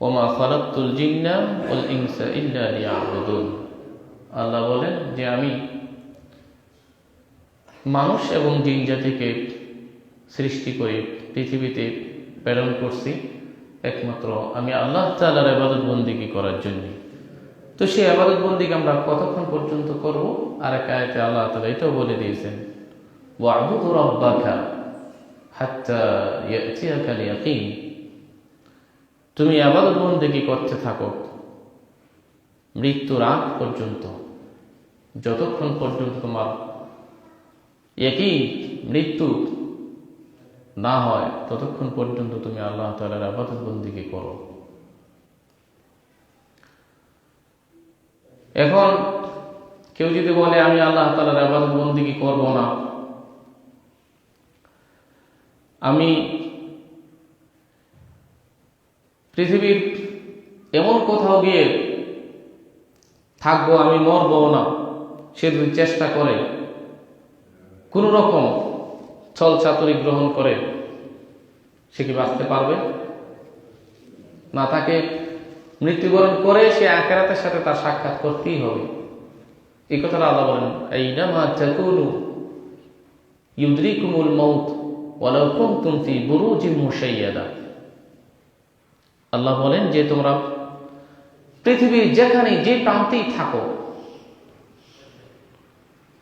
ওমা খালাকতুল জিন্না ওয়াল ইনসা ইল্লা লিয়াবুদুন। আল্লাহ বলেন যে আমি মানুষ এবং জিন জাতিকে সৃষ্টি করে পৃথিবীতে প্রেরণ করছি একমাত্র আমি আল্লাহ তাআলার ইবাদত বন্দেগী করার জন্য। তো সেই ইবাদত বন্দেগী আমরা কতক্ষণ পর্যন্ত করব? আর এক আয়াতে আল্লাহ তাআলা এটাও বলে দিয়েছেন, ওয়া'বুদু রাব্বাকা হাত্তা ইয়াতিয়াকাল ইয়াকিন। তুমি ইবাদত বন্দেগী করতে থাকো মৃত্যুর আগ পর্যন্ত, যতক্ষণ পর্যন্ত তোমার ইয়াকিন মৃত্যু না হয় ততক্ষণ পর্যন্ত তুমি আল্লাহ তাআলার ইবাদত বন্দেগী করো। এখন কেউ যদি বলে আমি আল্লাহ তাআলার ইবাদত বন্দেগী করব না, আমি পৃথিবীর এমন কোথাও গিয়ে থাকবো, আমি মরবো না, সে যদি চেষ্টা করে কোন রকম ছল চাতুরি গ্রহণ করে, সে কি বাঁচতে পারবে না? তাকে মৃত্যুবরণ করে সে আখিরাতের সাথে তার সাক্ষাৎ করতেই হবে। এই কথাটা আল্লাহ বলেন, আইনামা তাকুনু ইউদরিকুমুল মাউত ওয়ালাউ কুনতুম ফি বুরুজিন মুশাইয়াদা। আল্লাহ বলেন যে তোমরা পৃথিবীর যেখানে যে প্রান্তেই থাকো,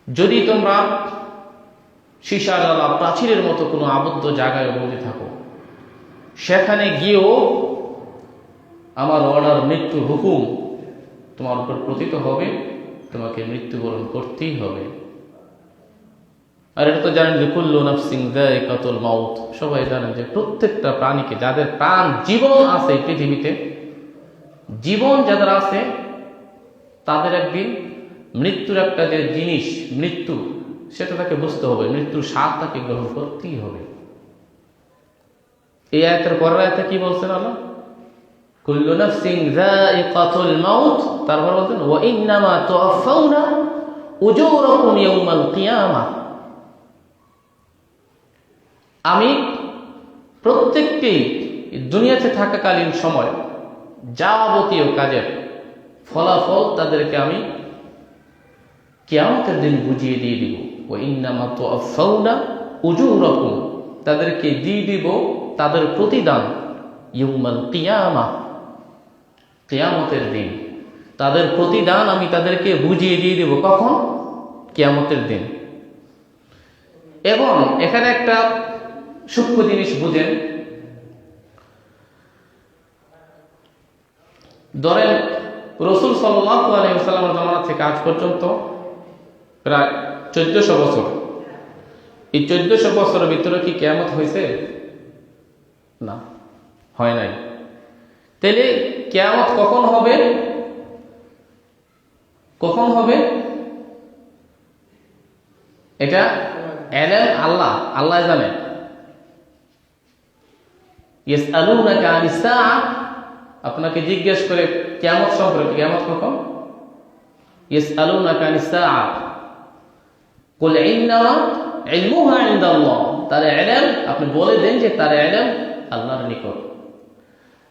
যদি তোমরা সীসা জ্বালা প্রাচীরের মতো কোনো আবদ্ধ জায়গায় বসে থাকো, সেখানে গিয়েও আমার অর্ডার মৃত্যুর হুকুম তোমার উপর পতিত হবে, তোমাকে মৃত্যুবরণ করতেই হবে। আর এটা তো জানেন যে কুল্লু নাফসিন যায়িকাতুল মাউত, সবাই জানেন যে প্রত্যেকটা প্রাণীকে, যাদের প্রাণ জীবন আছে পৃথিবীতে, জীবন যাদের আছে তাদের একদিন মৃত্যুর একটা যে জিনিস মৃত্যু, সেটা তাকে বুঝতে হবে, মৃত্যুর স্বাদ তাকে গ্রহণ করতেই হবে। এই আয়াতের পরের আয়াতে কি বলছেন আল্লাহ? কুল্লু নাফসিন যায়িকাতুল মাউত, তারপর বলছেন ওয়া ইন্নামা তুওয়াফাউনা উজুরাকুম ইয়াউমাল কিয়ামাহ। আমি প্রত্যেককেই দুনিয়াতে থাকাকালীন সময় যাবতীয় কাজের ফলাফল তাদেরকে আমি কিয়ামতের দিন বুঝিয়ে দিয়ে দিব। ওয়া ইন্নামা তুওয়াফাউনা উজুরাকুম, তাদেরকে দিয়ে দিব তাদের প্রতিদান ইয়াউমাল কিয়ামাহ, কিয়ামতের দিন তাদের প্রতিদান আমি তাদেরকে বুঝিয়ে দিয়ে দিব। কখন? কিয়ামতের দিন। এবং এখানে একটা সূক্ষ্ম জিনিস বুঝেন, ধরেন রাসূল সাল্লাল্লাহু আলাইহি ওয়াসাল্লামের জামানা থেকে আজ পর্যন্ত প্রায় 1400 বছর, এই 1400 বছরের ভিতরে কি কিয়ামত হয়েছে? না, হয় নাই। তাহলে কিয়ামত কখন হবে? কখন হবে? এটা ইলম আল্লাহ জানে। ইয়াসআলুনাকা আনিস সাআ, আপনাকে জিজ্ঞেস করে কিয়ামত সম্পর্কে, কিয়ামত কখন? ইয়াসআলুনাকা আনিস সাআ কুল ইন্নামা ইলমুহা ইনদাল্লাহ, তার ইলম আপনি বলে দেন যে তার ইলম আল্লাহর নিকট।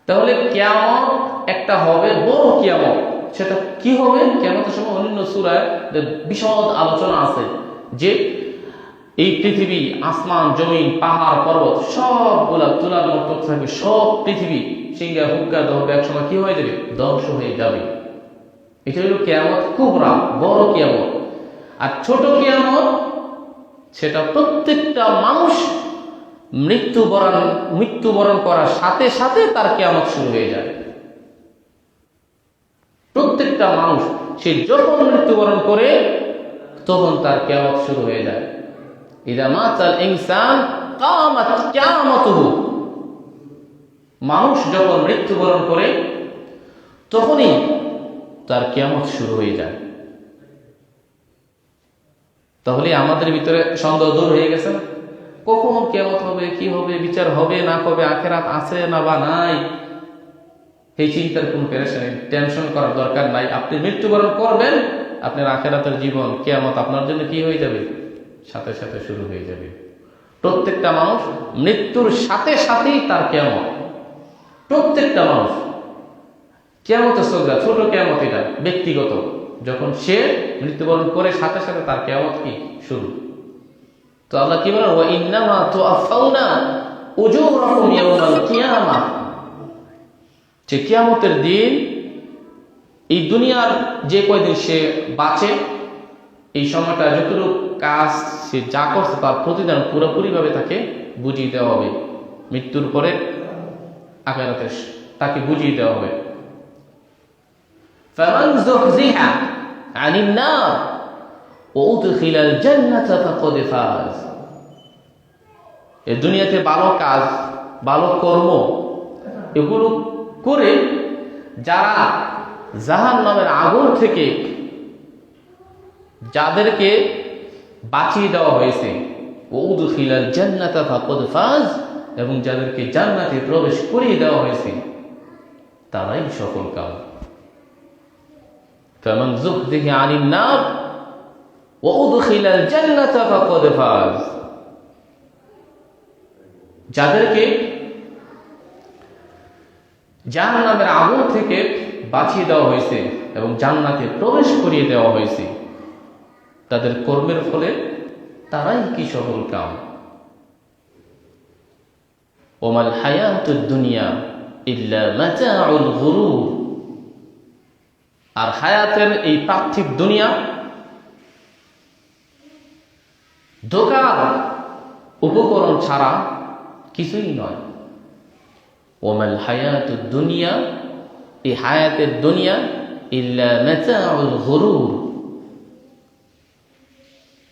তাহলে কিয়ামত একটা হবে, বড় কিয়ামত। সেটা কি হবে? কিয়ামতের সময় অন্যান্য সূরায় বিশদ আলোচনা আছে যে এই পৃথিবী, আসমান, জমিন, পাহাড়, পর্বত সবগুলা তুলার মতো থাকবে, সব পৃথিবী সিংহা হুক্কা দহবে একসময় কি হয়ে যাবে? ধ্বংস হয়ে যাবে। এটা হলো কিয়ামত কুবরা, বড় কিয়ামত। আর ছোট কিয়ামত, সেটা প্রত্যেকটা মানুষ মৃত্যুবরণ করার সাথে সাথে তার কিয়ামত শুরু হয়ে যায়। প্রত্যেকটা মানুষ সে যখন মৃত্যুবরণ করে তখন তার কিয়ামত শুরু হয়ে যায়। ইযা মাতাল ইনসান কামাত কিয়ামাতুহু, মানুষ যখন মৃত্যুবরণ করে তখনই তার কিয়ামত শুরু হয়ে যায়। তাহলে আমাদের ভিতরে সন্দেহ দূর হয়ে গেছে না? কখন কিয়ামত হবে, কি হবে, বিচার হবে না হবে, আখিরাত আছে না বা নাই, এই চিন্তার কোনো পেরেশানি, টেনশন করার দরকার নাই। আপনি মৃত্যুবরণ করবেন, আপনার আখিরাতের জীবন, কিয়ামত আপনার জন্য কি হয়ে যাবে? সাথে সাথে শুরু হয়ে যাবে। প্রত্যেকটা মানুষ মৃত্যুর সাথে সাথেই তার কিয়ামত, প্রত্যেকটা মানুষ। কিয়ামতের সূরা, ছোট কিয়ামত এটা ব্যক্তিগত, যখন সে মৃত্যুবরণ করে সাথে সাথে তার কিয়ামত কি শুরু। তো আল্লাহ কি বলেন, ওয়া ইন্নামা তুআফাউনা উজুরাকুম ইয়াওমাল কিয়ামাহ, যে কিয়ামতের দিন এই দুনিয়ার যে কয়দিন সে বাঁচে, এই সময়টা যতটুকু কাজ সে যা করছে তার প্রতিদান পুরোপুরিভাবে তাকে বুঝিয়ে দেওয়া হবে। মৃত্যুর পরে আখিরাতে তাকে বুঝিয়ে দেওয়া হবে। ফামান যুহজিহা আনিন নার ওয়া উদখিলাল জান্নাতা ফাকাদ ফাজ। এই দুনিয়াতে ভালো কাজ, ভালো কর্ম এগুলো করে যারা জাহান্নামের আগুন থেকে যাদেরকে বাঁচিয়ে দেওয়া হয়েছে, উদখিলাল জান্নাতা ফাকাদ ফাজ, এবং যাদেরকে জান্নাতে প্রবেশ করিয়ে দেওয়া হয়েছে তারাই সফল কাম। ফামান যুহজিহা আনিন নার ওয়া উদখিলাল জান্নাতা ফাকাদ ফাজ, যাদেরকে জাহান্নামের আগুন থেকে বাঁচিয়ে দেওয়া হয়েছে এবং জান্নাতে প্রবেশ করিয়ে দেওয়া হয়েছে, তাদের কর্মের ফলে তারাই কি সফল কাম। ওমাল হায়াতুদ দুনিয়া ইল্লা মাতাউল গুরুর, আর হায়াতের এই পার্থিব দুনিয়া ধোঁকার উপকরণ ছাড়া কিছুই নয়। ওমাল হায়াতুদ দুনিয়া, এই হায়াতের দুনিয়া ইল্লা মাতাউল গুরুর,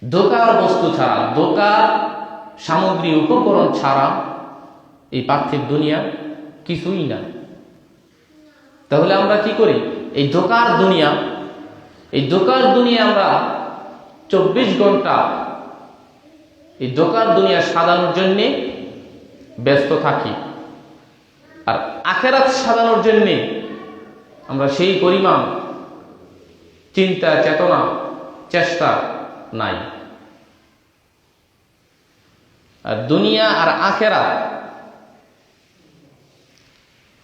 ধোঁকার বস্তু ছাড়া, ধোঁকার সামগ্রী উপকরণ ছাড়া এই পার্থিব দুনিয়া কিছুই না। তাহলে আমরা কি করি? এই ধোঁকার দুনিয়া, এই ধোঁকার দুনিয়া আমরা 24 ঘন্টা এই ধোঁকার দুনিয়া সাজানোর জন্যে ব্যস্ত থাকি, আর আখিরাত সাজানোর জন্যে আমরা সেই পরিমাণ চিন্তা, চেতনা, চেষ্টা নাই। আর দুনিয়া আর আখিরাত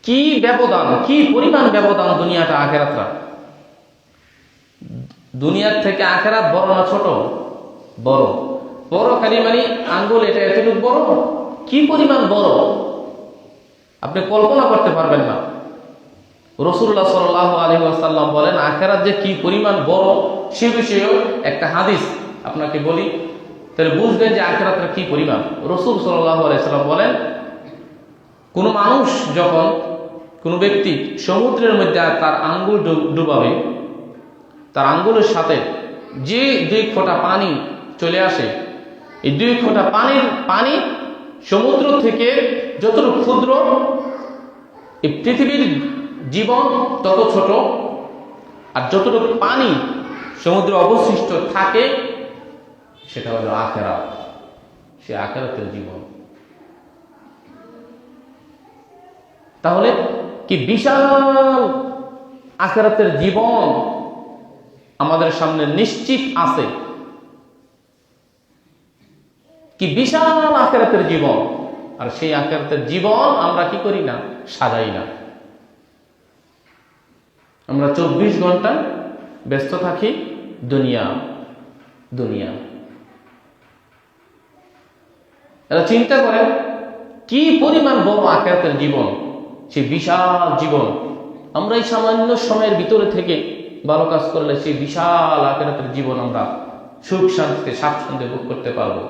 কি ব্যবধান, কি পরিমাণ ব্যবধান দুনিয়াটা আখিরাতটা। দুনিয়ার থেকে আখিরাত বড় না ছোট? বড়। বড় খালি মানে আঙ্গুল এটা এতটুকু বড়, কি পরিমাণ বড় আপনি কল্পনা করতে পারবেন না। রাসূলুল্লাহ সাল্লাল্লাহু আলাইহি ওয়াসাল্লাম বলেন আখিরাত যে কি পরিমাণ বড় সে বিষয়েও একটা হাদিস আপনাকে বলি, তাহলে বুঝবেন যে আখিরাতটা কি পরিমাণ। রাসূল সাল্লাল্লাহু আলাইহি ওয়াসাল্লাম বলেন, কোন মানুষ যখন, কোন ব্যক্তি সমুদ্রের মধ্যে তার আঙ্গুল ডুবাবে, তার আঙ্গুলের সাথে যে 2 ফোঁটা পানি চলে আসে, এই 2 ফোঁটা পানি সমুদ্র থেকে যতটুকু ক্ষুদ্র, এই পৃথিবীর জীবন তত ছোট, আর যতটুকু পানি সমুদ্রে অবশিষ্ট থাকে সেটা হলো আখিরাত, সে আখিরাতের জীবন। তাহলে কি বিশাল আখিরাতের জীবন আমাদের সামনে নিশ্চিত আছে, কি বিশাল আখিরাতের জীবন। আর সেই আখিরাতের জীবন আমরা কি করি না? সাজাই না। আমরা 24 ঘন্টা ব্যস্ত থাকি দুনিয়া দুনিয়া। এরা চিন্তা করেন কি পরিমাণ বড় আখিরাতের জীবন, সেই বিশাল জীবন। আমরা এই সামান্য সময়ের ভিতরে থেকে ভালো কাজ করলে সেই বিশাল আখিরাতের জীবন আমরা সুখ শান্তিতে স্বাচ্ছন্দ্যে ভোগ করতে পারবো।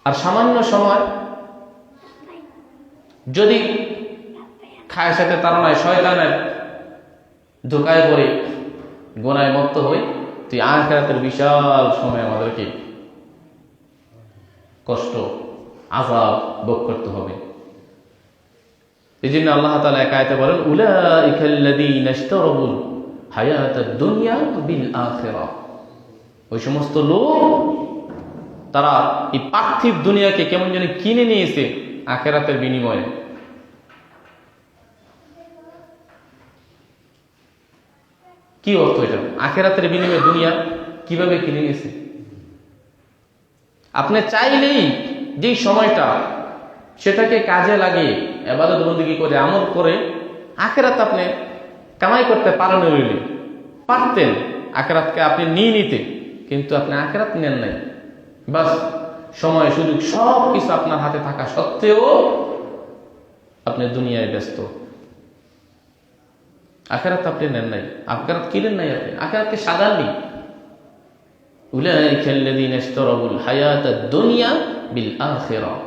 আর সামান্য সময় যদি খায়ের সাথে তাড়নায় শয়তানের ধোঁকায় পড়ে গোনায় মত্ত হই, তো আখিরাতের বিশাল সময় আমাদেরকে কষ্ট, আযাব ভোগ করতে হবে। এই জন্য আল্লাহ তাআলা এক আয়াতে বলেন, উলাইকাল্লাযীনা ইশতারাবুল হায়াতাদ দুনিয়া বিল আখিরাহ, ওই সমস্ত লোক তারা এই পার্থিব দুনিয়াকে কেমন যেন কিনে নিয়েছে আখিরাতের বিনিময়ে। কি অর্থ এটা? আখিরাতের বিনিময়ে দুনিয়া কিভাবে কিনে নিয়েছে? আপনি চাইলেই যে সময়টা সেটাকে কাজে লাগিয়ে ইবাদত বন্দেগী করে আমল করে আখেরাত আপনি কামাই করতে পারেন, পারতেন আখেরাতকে আপনি নিয়ে নিতে, কিন্তু আপনি আখেরাত নেন নাই। বাস সময় সুযোগ সব কিছু আপনার হাতে থাকা সত্ত্বেও আপনি দুনিয়ায় ব্যস্ত। আখেরাত আপনি নেন নাই। আখেরাত কিনেন নাই, আপনি আখেরাতকে সাজাননি। উলাইকা আল্লাযীনা ইশতারাউল হায়াতাদ দুনিয়া বিল আখিরাহ।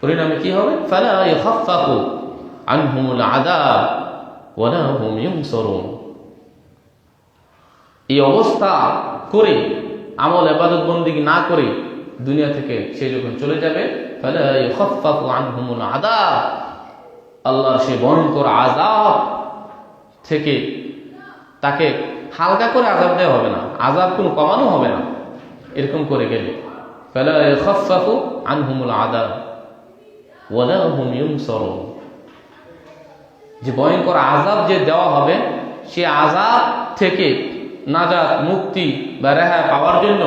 পরিণামে কি হবে? ফালা ইখাফফাফু আনহুমুল আযাব ওয়ালা হুম ইউনসারুন। এই অবস্থা করে আমল ইবাদত বন্দেগী না করে দুনিয়া থেকে সে যখন চলে যাবে, ফালা ইখাফফাফু আনহুমুল আযাব, আল্লাহর সেই ভয়ঙ্কর আযাব থেকে তাকে হালকা করে আযাব দেওয়া হবে না, আযাব কোনো কমানো হবে না। এরকম করে গেলে ফালা ইখাফফাফু আনহুমুল আযাব ওয়ালা হুম ইউনসারুন, যে ভয়ঙ্কর আযাব যে দেওয়া হবে, সে আযাব থেকে নাজাত, মুক্তি বা রেহাই পাওয়ার জন্য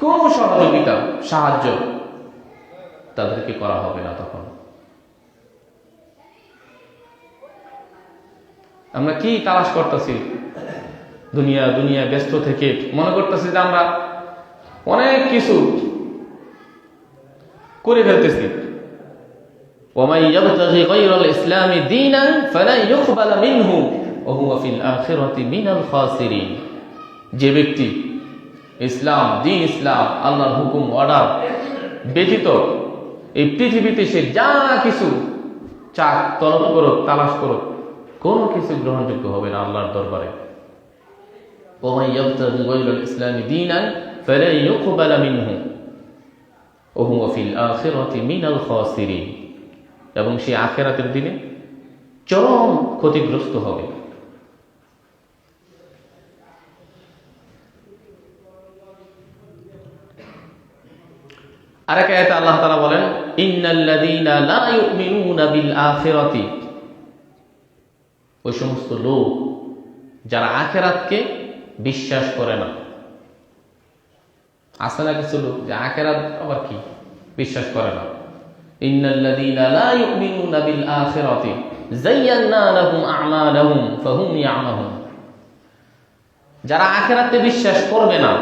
কোন সহযোগিতা, সাহায্য তাদেরকে করা হবে না। তখন আমরা কি তালাশ করতেছি? দুনিয়া ব্যস্ত থেকে মনে করতেছি যে আমরা অনেক কিছু করে ফেলতেছি। ومن يبتغي غير الإسلام دينا فلن يقبل منه وهو في الآخرة من الخاسرين। যে ব্যক্তি ইসলাম, আল্লাহর হুকুম অর্ডার ব্যতীত এই পৃথিবীতে সে যা কিছু চাক, তলব করুক, তালাশ করুক, কোনো কিছু গ্রহণযোগ্য হবে না আল্লাহর দরবারে। ومن يبتغي غير الإسلام دينا فلن يقبل منه وهو في الآخرة من الخاسرين। এবং সে আখিরাতের দিনে চরম ক্ষতিগ্রস্ত হবে। আরেক আয়াতে আল্লাহ তাআলা বলেন, ইন্নাল্লাযীনা লা ইউমিনুনা বিল আখিরাতি, ওই সমস্ত লোক যারা আখিরাতকে বিশ্বাস করে না। আছে না কিছু লোক যে আখিরাত আবার কি বিশ্বাস করে না। ইন্নাল্লাযীনা লা ইউমিনুনা বিল আখিরাতি যায়্যানা লাহুম আ'মালাহুম ফাহুম ইয়া'মাহুন, যারা আখিরাতে বিশ্বাস করবে না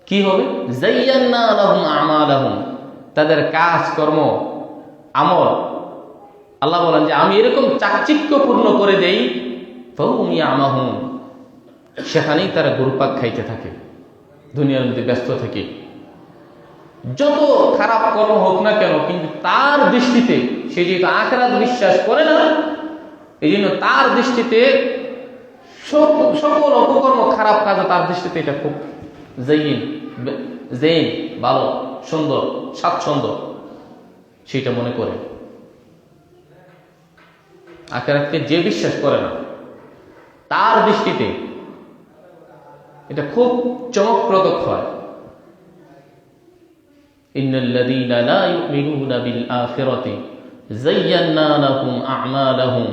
কি হবে? যায়্যানা লাহুম আ'মালাহুম, তাদের কাজকর্ম, আমল আল্লাহ বলেন যে আমি এরকম চাকচিক্যপূর্ণ করে দেই, ফাহুম ইয়া'মাহুন, সেখানেই তারা ঘুরপাক খাইতে থাকে দুনিয়ার মধ্যে ব্যস্ত থেকে। যত খারাপ কর্ম হোক না কেন, কিন্তু তার দৃষ্টিতে, সে যেহেতু আখিরাত বিশ্বাস করে না, এই জন্য তার দৃষ্টিতে সকল অপকর্ম, খারাপ কাজ তার দৃষ্টিতে এটা খুব জেইন, ভালো, সুন্দর, স্বাচ্ছন্দ্য সেটা মনে করে। আখিরাতকে যে বিশ্বাস করে না তার দৃষ্টিতে এটা খুব চমকপ্রদ হয়। ইন্নাল্লাযীনা লা ইউমিনুনা বিল আখিরাতি যায়্যানা লাহুম আ'মালাহুম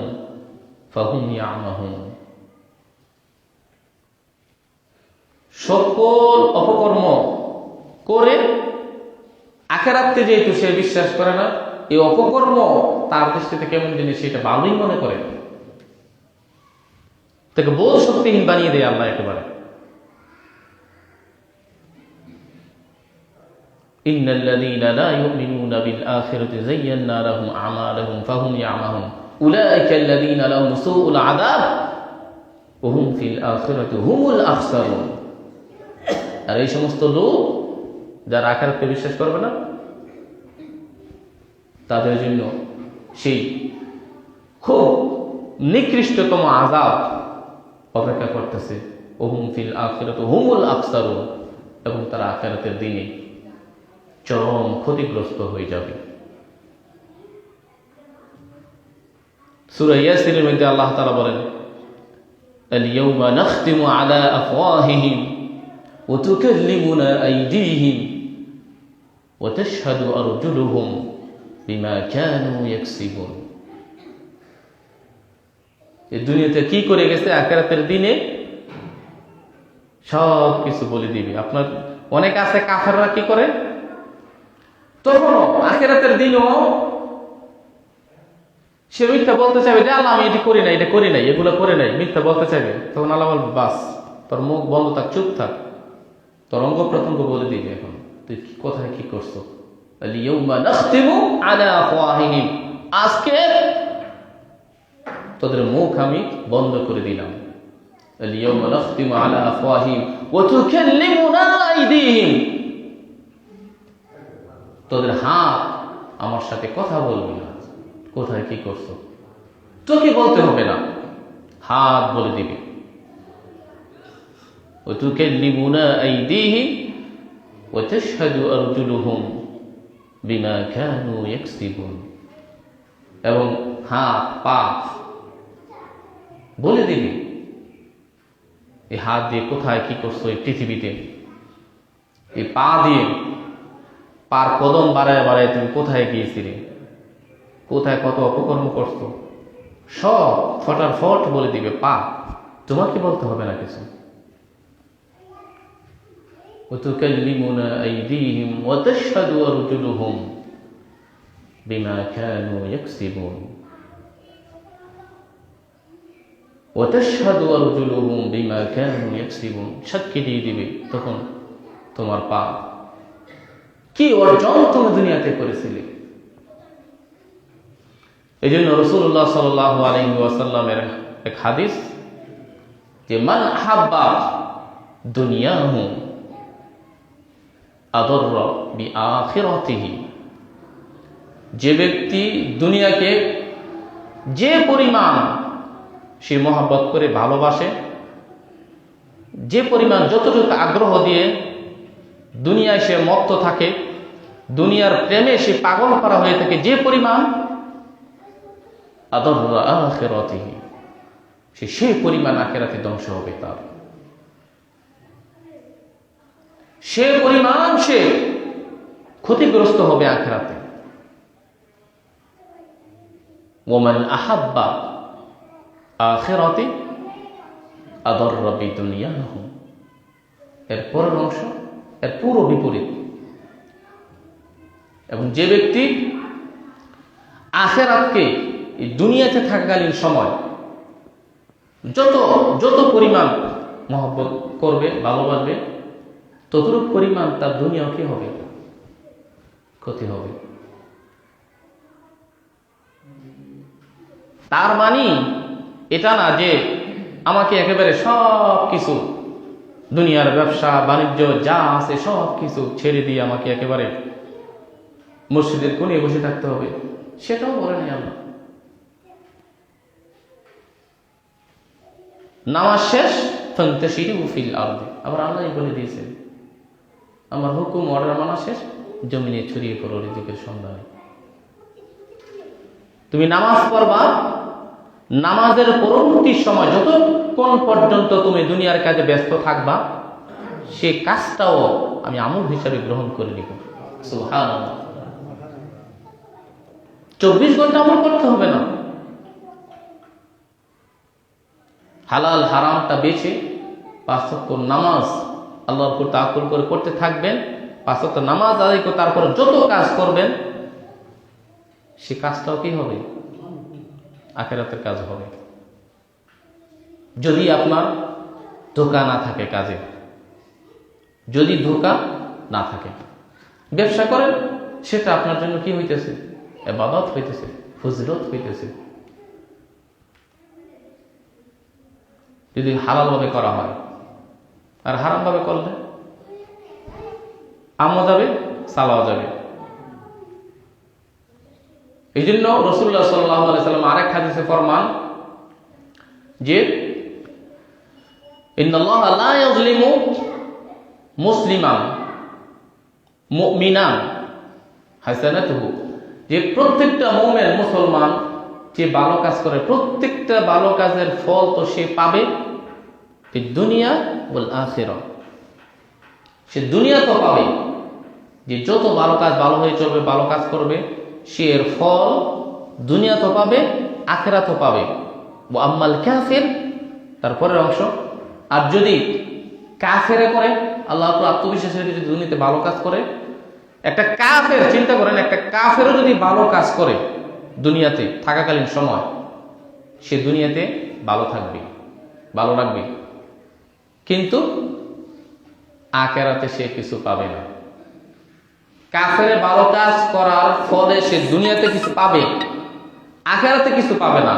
ফাহুম ইয়া'মাহুন। সকল অপকর্ম করে আখিরাতে যেহেতু সে বিশ্বাস করে না, এই অপকর্ম তার দৃষ্টিতে কেমন জিনিস সেটা ভালোই মনে করে, তাকে বোধ শক্তিহীন বানিয়ে দেয় আল্লাহ একেবারে। ইন্নাল্লাযীনা লা ইউমিনুনা বিল আখিরাতি যায়্যানা লাহুম আ'মালাহুম ফাহুম ইয়া'মাহুন উলাইকা আল্লাযীনা লাহুম সুউল আযাব ওয়া হুম ফিল আখিরাতি হুমুল আখসারুন। আর এই সমস্ত লোক যারা আখিরাতকে বিশ্বাস করবে না, তাদের জন্য সেই খুব নিকৃষ্টতম আযাব অপেক্ষা করতেছে। ওয়া হুম ফিল আখিরাতি হুমুল আখসারুন, এবং তারা আখিরাতের দিনে চরম ক্ষতিগ্রস্ত হয়ে যাবে। সূরা ইয়াসিনের মধ্যে আল্লাহ তাআলা বলেন, আল ইয়াওমা নাখতিমু আলা আফওয়াহিহিম ওয়া তুকাল্লিমুনা আইদিহিম ওয়া তাশহাদু আরজুলুহুম বিমা কানু ইয়াকসিবুন। এই দুনিয়াতে কি করে গেছে, আখিরাতের দিনে সব কিছু বলে দিবে। আপনার অনেক আছে কাফেররা কি করে, তখনও আখিরাতের দিনও সে মিথ্যা বলতে চাইবে যে আল্লাহ আমি এটা করি নাই, এটা করি নাই, এগুলো করে নাই, মিথ্যা বলতে চাইবে। তখন আল্লাহ বলবে বাস, তোর মুখ বন্ধ থাক, চুপ থাক, তোর অঙ্গ প্রত্যঙ্গ বলে দিবে এখন তুই কোথায় কি করছো। আজকে তোদের মুখ আমি বন্ধ করে দিলাম। তোদের হাত আমার সাথে কথা বলবি না, কোথায় কি করছো তোকে বলতে হবে না, হাত বলে দিবে। وتكلمنا أيديهم وتشهد أرجلهم بما كانوا يكسبون। এবং হাত পা বলে দিবে এই হাত দিয়ে কোথায় কি করছো এই পৃথিবীতে, এই পা দিয়ে পার কদম বাড়ায় বাড়ায় তুমি কোথায় গিয়েছিলে, কোথায় কত অপকর্ম করছো, সব ফটাফট বলে দিবে পা, তোমাকে বলতে হবে না কিছু। وتكلمنا أيديهم وتشهد أرجلهم بما كانوا يكسبون وتشهد أرجلهم بما كانوا يكسبون। সাক্ষী দিয়ে দিবে তখন তোমার পা কি অর্জন তুমি দুনিয়াতে করেছিলে। এই জন্য রাসূলুল্লাহ সাল্লাল্লাহু আলাইহি ওয়াসাল্লামের এক হাদিস যে মান আহাব্বা দুনিয়াহু আদররা বিআখিরাতিহি, যে ব্যক্তি দুনিয়াকে যে পরিমাণ সে মহব্বত করে ভালোবাসে, যে পরিমাণ যতটুকু আগ্রহ দিয়ে দুনিয়ায় সে মত্ত থাকে, দুনিয়ার প্রেমে সে পাগল করা হয়ে থাকে, যে পরিমাণ আদররা আখিরাতিহি, সে সেই পরিমাণ আখিরাতে ধ্বংস হবে তার, সে পরিমাণ সে ক্ষতিগ্রস্ত হবে আখিরাতে। ওমান আহাব্বা আখিরাতি আদররা বিদুনিয়াহু, এর পরের অংশ এর পুরো বিপরীত। এবং যে ব্যক্তি আখিরাতকে এই দুনিয়াতে থাকাকালীন সময় যত যত পরিমাণ মহব্বত করবে, ভালোবাসবে, ততটুক পরিমাণ তার দুনিয়াও কি হবে, ক্ষতি হবে। তার মানে এটা না যে আমাকে একেবারে সব কিছু দুনিয়ার ব্যবসা বাণিজ্য যা আছে সব কিছু ছেড়ে দিয়ে আমাকে একেবারে মসজিদের কোণে বসে থাকতে হবে, সেটাও বলেন আল্লাহ। নামাজ শেষ ফান্তাশিরু ফিল আরদি, আবার আল্লাহ বলে দিয়েছেন আমার হুকুম অর্ডার মানা শেষ, জমিনে ছড়িয়ে পড়ো রিজিকের সন্ধানে। তুমি নামাজ পড়বা, নামাজের পরবর্তী সময় যতক্ষণ পর্যন্ত তুমি দুনিয়ার কাজে ব্যস্ত থাকবা, সে কাজটাও আমি আমল হিসাবে গ্রহণ করে নিব। সুবহানাল্লাহ। 24 ঘন্টা আমল করতে হবে না, হালাল হারামটা বেছে 5 ওয়াক্ত নামাজ আল্লাহর উপর তাওয়াক্কুল করে করতে থাকবেন, 5 ওয়াক্ত নামাজ আদায় করে তারপরে যত কাজ করবেন সে কাজটাও কি হবে, আখিরাতের কাজ হবে। যদি আপনার ধোঁকা না থাকে কাজে, যদি ধোঁকা না থাকে, ব্যবসা করেন সেটা আপনার জন্য কি হইতেছে, ইবাদত হইতেছে, ফজিলত হইতেছে। যদি হালাল ভাবে করা হয়, আর হারাম ভাবে করলে আমও যাবে সালাও যাবে। এই জন্য রাসূলুল্লাহ সাল্লাল্লাহু আলাইহি সাল্লাম আরেক হাদিসে ফরমান যে ইন্নাল্লাহা লা ইয়াযলিমু মুসলিমান মুমিনান হাসানাতুহু, যে প্রত্যেকটা মুমিন মুসলমান যে ভালো কাজ করে প্রত্যেকটা ভালো কাজের ফল তো সে পাবে এই দুনিয়া ওয়াল আখিরাহ, সে দুনিয়া তো পাবে, যে যত ভালো কাজ ভালো হয়ে চলবে, ভালো কাজ করবে, সে এর ফল দুনিয়া তো পাবে, আখিরাতও পাবে। ওয়া আম্মাল কাফির, তারপরের অংশ, আর যদি কাফেরে করে, আল্লাহর উপর আত্মবিশ্বাসের যদি দুনিয়াতে ভালো কাজ করে, একটা কাফের চিন্তা করেন, একটা কাফেরও যদি ভালো কাজ করে দুনিয়াতে থাকাকালীন সময় সে দুনিয়াতে ভালো থাকবে, ভালো রাখবে, কিন্তু আখিরাতে সে কিছু পাবে না। কাফের ভালো কাজ করার ফলে সে দুনিয়াতে কিছু পাবে, আখিরাতে কিছু পাবে না।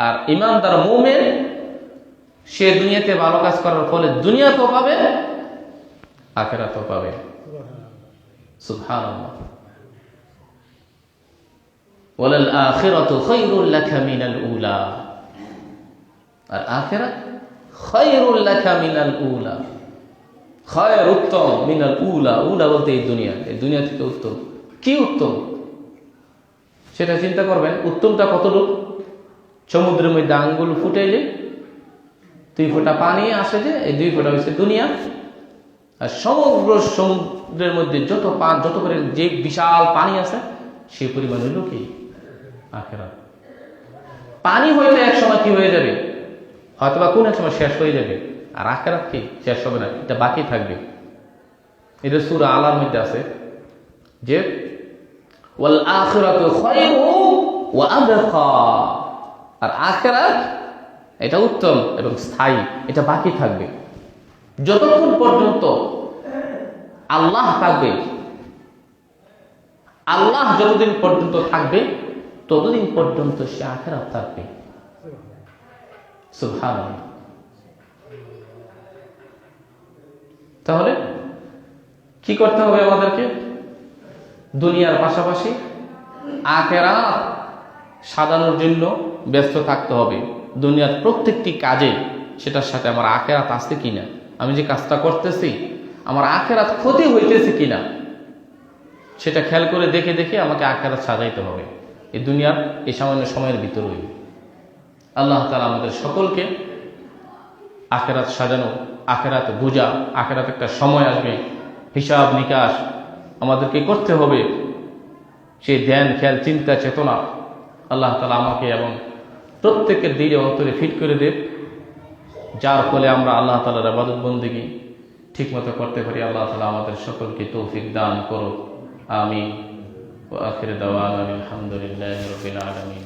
আর ঈমানদার মুমিন সে দুনিয়াতে ভালো কাজ করার ফলে দুনিয়াতেও পাবে, আখিরাতেও পাবে। সুবহানাল্লাহ। ওয়ালাল আখিরাতু খায়রুল লাকা মিনাল উলা। আর আখিরাত খায়রুল লাকা মিনাল উলা। খায়র উত্তম, মিনাল উলা, উলা বলতে এই দুনিয়া থেকে উত্তম। কি উত্তম সেটা চিন্তা করবেন। উত্তমটা কতটুক? সমুদ্রের মধ্যে আঙ্গুল ফুটাইলে 2 ফোঁটা পানি আসে, যে এই 2 ফোঁটা হচ্ছে দুনিয়া। আর সমগ্র সমুদ্রের মধ্যে যত করে যে বিশাল পানি আছে সেই পরিমাণ হইল কি? আখিরাত। পানি হয়তো এক সময় কি হয়ে যাবে, হয়তো বা কোন এক সময় শেষ হয়ে যাবে, আর আখিরাত কি শেষ হবে না, এটা বাকি থাকবে। এটা সূরা আলার মধ্যে আছে যে ওয়াল আখিরাতু খায়রু ওয়া আবকা। আর আখিরাত এটা উত্তম এবং স্থায়ী, এটা বাকি থাকবে যতক্ষণ পর্যন্ত আল্লাহ থাকবে। আল্লাহ যতদিন পর্যন্ত থাকবে ততদিন পর্যন্ত সে আখিরাত থাকবে। সুবহানাল্লাহ। তাহলে কি করতে হবে আমাদেরকে? দুনিয়ার পাশাপাশি আখিরাত সাজানোর জন্য ব্যস্ত থাকতে হবে। দুনিয়ার প্রত্যেকটি কাজে সেটার সাথে আমার আখিরাত আছে কিনা, আমি যে কাজটা করতেছি আমার আখিরাত ক্ষতি হইতেছে কিনা, সেটা খেয়াল করে দেখে দেখে আমাকে আখিরাত সাজাইতে হবে এই দুনিয়ার এই সামান্য সময়ের ভিতরেই। আল্লাহ তাআলা আমাদের সকলকে আখিরাত সাজানো, আখিরাত বোঝা, আখিরাত একটা সময় আসবে, হিসাব নিকাশ আমাদেরকে করতে হবে, সেই ধ্যান খেয়াল চিন্তা চেতনা আল্লাহ তাআলা আমাকে এবং প্রত্যেকের দিলে অন্তরে ফিট করে দেব, যার ফলে আমরা আল্লাহ তাআলার ইবাদত বন্দেগী ঠিকমতো করতে পারি। আল্লাহ তাআলা আমাদের সকলকে তৌফিক দান করুক। আমিন। ওয়া আখিরু দাওয়ানা আলহামদুলিল্লাহি রাব্বিল আলামিন।